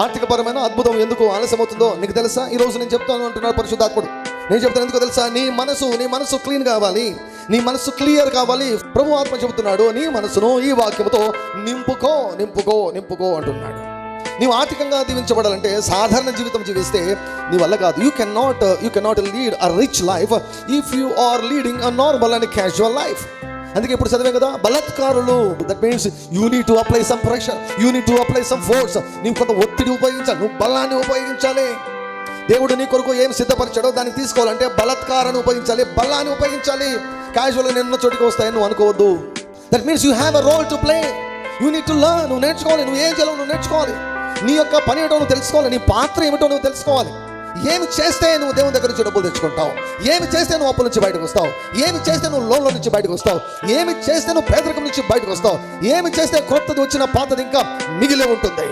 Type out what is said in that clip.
ఆర్థికపరమైన అద్భుతం ఎందుకు ఆలస్యం అవుతుందో నీకు తెలుసా? ఈ రోజు నేను చెప్తాను అంటున్నాడు పరిశుద్ధాత్ముడు. నేను చెప్తాను ఎందుకో తెలుసా? నీ మనసు క్లీన్ కావాలి, నీ మనసు క్లియర్ కావాలి. ప్రభు ఆత్మ చెబుతున్నాడు, నీ మనసును ఈ వాక్యముతో నింపుకో నింపుకో నింపుకో అంటున్నాడు. నీవు ఆర్థికంగా దీవించబడాలంటే సాధారణ జీవితం జీవిస్తే నీ వల్ల కాదు. You cannot lead a rich life if you are leading a normal and casual life. అందుకే ఇప్పుడు చదివే కదా, బలాత్కారులు. That means you need to apply some pressure, you need to apply some force. నీవు కొంత ఒత్తిడి ఉపయోగించాలి, నువ్వు బలాన్ని ఉపయోగించాలి. దేవుడు నీ కొరకు ఏం సిద్ధపరిచాడో దాన్ని తీసుకోవాలంటే బలాత్కారాన్ని ఉపయోగించాలి, బలాన్ని ఉపయోగించాలి. క్యాజువల్గా నేను చోటికి వస్తాయని నువ్వు అనుకోవద్దు. That means you have a role to play. You need to learn. నువ్వు నేర్చుకోవాలి, నువ్వు ఏం చేయాలో నువ్వు నేర్చుకోవాలి. నీ యొక్క పని ఏమిటో నువ్వు తెలుసుకోవాలి, నీ పాత్ర ఏమిటో నువ్వు తెలుసుకోవాలి. ఏమి చేస్తే నువ్వు దేవుని దగ్గర నుంచి డబ్బులు తెచ్చుకుంటావు, ఏమి చేస్తే నువ్వు అప్పుల నుంచి బయటకు వస్తావు, ఏమి చేస్తే నువ్వు లోన్ల నుంచి బయటకు వస్తావు, ఏమి చేస్తే నువ్వు పేదరికం నుంచి బయటకు వస్తావు, ఏమి చేస్తే కొత్తది వచ్చిన పాతది ఇంకా మిగిలి ఉంటుంది.